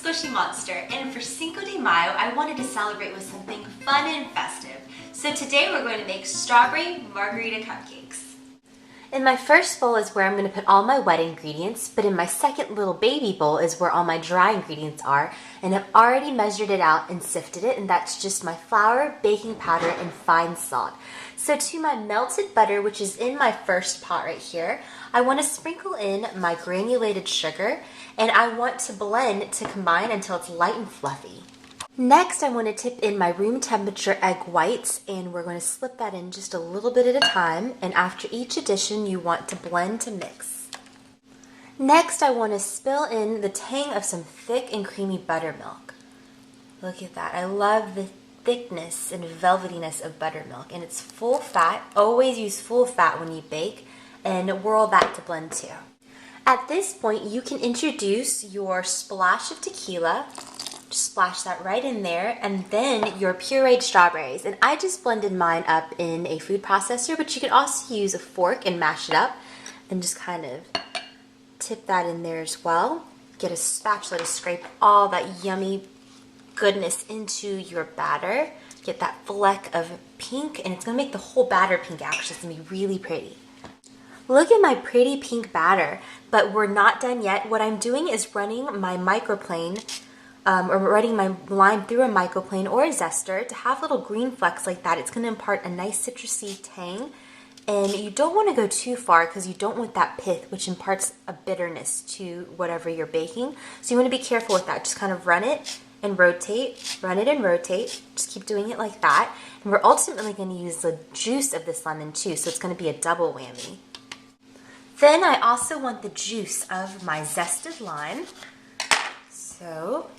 squishy monster, and for Cinco de Mayo, I wanted to celebrate with something fun and festive. So today we're going to make strawberry margarita cupcakes. In my first bowl is where I'm going to put all my wet ingredients, but in my second little baby bowl is where all my dry ingredients are, and I've already measured it out and sifted it, and that's just my flour, baking powder, and fine salt. So to my melted butter, which is in my first pot right here, I want to sprinkle in my granulated sugar, and I want to blend to combine until it's light and fluffy. Next, I want to tip in my room temperature egg whites, and we're going to slip that in just a little bit at a time, and after each addition you want to blend to mix. Next, I want to spill in the tang of some thick and creamy buttermilk. Look at that. I love the thickness and velvetiness of buttermilk, and it's full fat. Always use full fat when you bake, and whirl that to blend too. At this point, you can introduce your splash of tequila. Just splash that right in there, and then your pureed strawberries. And I just blended mine up in a food processor, but you can also use a fork and mash it up and just kind of tip that in there as well. Get a spatula to scrape all that yummy goodness into your batter. Get that fleck of pink, and it's going to make the whole batter pink actually. It's going to be really pretty. Look at my pretty pink batter, but we're not done yet. What I'm doing is running my microplane or running my lime through a microplane or a zester to have little green flecks like that. It's going to impart a nice citrusy tang, and you don't want to go too far because you don't want that pith, which imparts a bitterness to whatever you're baking. So you want to be careful with that. Just kind of run it and rotate, run it and rotate. Just keep doing it like that. And we're ultimately going to use the juice of this lemon too, so it's going to be a double whammy. Then I also want the juice of my zested lime. So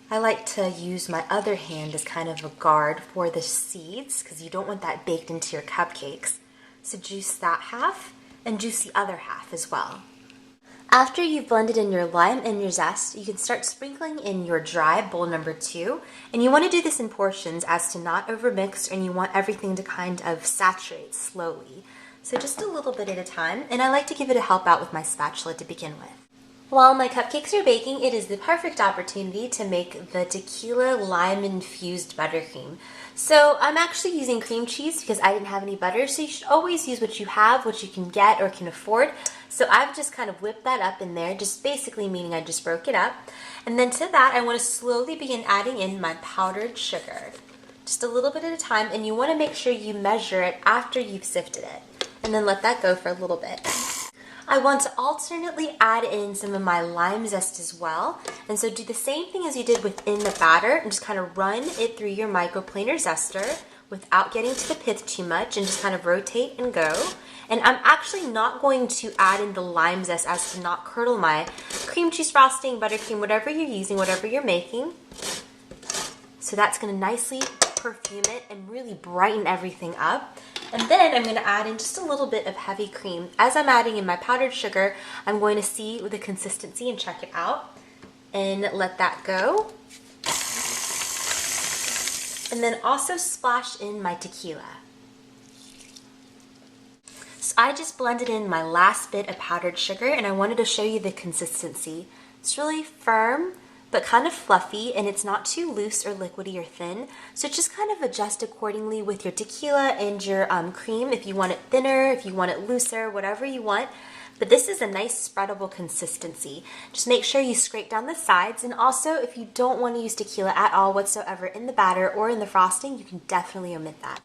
I like to use my other hand as kind of a guard for the seeds because you don't want that baked into your cupcakes. So juice that half and juice the other half as well. After you've blended in your lime and your zest, you can start sprinkling in your dry bowl number 2. And you want to do this in portions as to not overmix, and you want everything to kind of saturate slowly. So just a little bit at a time, and I like to give it a help out with my spatula to begin with. While my cupcakes are baking, it is the perfect opportunity to make the tequila-lime infused buttercream. So I'm actually using cream cheese because I didn't have any butter, so you should always use what you have, what you can get or can afford. So I've just kind of whipped that up in there, just basically meaning I just broke it up. And then to that, I want to slowly begin adding in my powdered sugar. Just a little bit at a time, and you want to make sure you measure it after you've sifted it. And then let that go for a little bit. I want to alternately add in some of my lime zest as well. And so do the same thing as you did within the batter and just kind of run it through your microplane or zester without getting to the pith too much, and just kind of rotate and go. And I'm actually not going to add in the lime zest as to not curdle my cream cheese frosting, buttercream, whatever you're using, whatever you're making. So that's going to nicely perfume it and really brighten everything up. And then I'm going to add in just a little bit of heavy cream. As I'm adding in my powdered sugar, I'm going to see the consistency and check it out and let that go. And then also splash in my tequila. So I just blended in my last bit of powdered sugar, and I wanted to show you the consistency. It's really firm, but kind of fluffy, and it's not too loose or liquidy or thin. So just kind of adjust accordingly with your tequila and your cream if you want it thinner, if you want it looser, whatever you want. But this is a nice spreadable consistency. Just make sure you scrape down the sides, and also if you don't want to use tequila at all whatsoever in the batter or in the frosting, you can definitely omit that.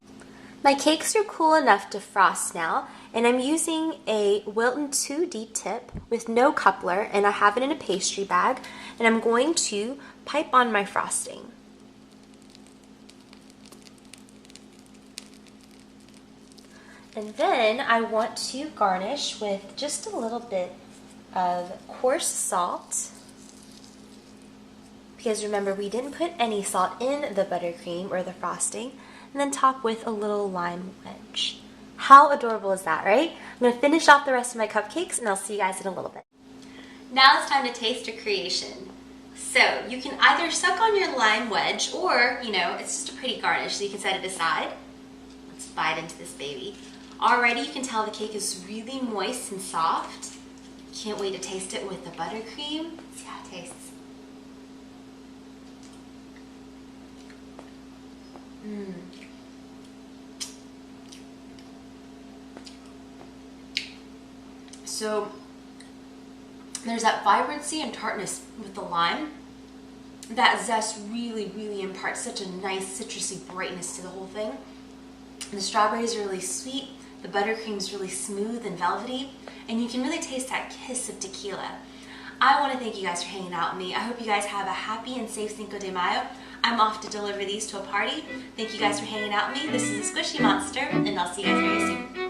My cakes are cool enough to frost now, and I'm using a Wilton 2D tip with no coupler, and I have it in a pastry bag, and I'm going to pipe on my frosting. And then I want to garnish with just a little bit of coarse salt, because remember, we didn't put any salt in the buttercream or the frosting. And then top with a little lime wedge. How adorable is that, right? I'm going to finish off the rest of my cupcakes, and I'll see you guys in a little bit. Now it's time to taste a creation. So you can either suck on your lime wedge, or, you know, it's just a pretty garnish, so you can set it aside. Let's bite into this baby. Already you can tell the cake is really moist and soft. Can't wait to taste it with the buttercream. Let's see how it tastes. So there's that vibrancy and tartness with the lime. That zest really, really imparts such a nice citrusy brightness to the whole thing. The strawberries are really sweet, the buttercream is really smooth and velvety, and you can really taste that kiss of tequila. I want to thank you guys for hanging out with me. I hope you guys have a happy and safe Cinco de Mayo. I'm off to deliver these to a party. Thank you guys for hanging out with me. This is a Squishy Monster, and I'll see you guys very soon.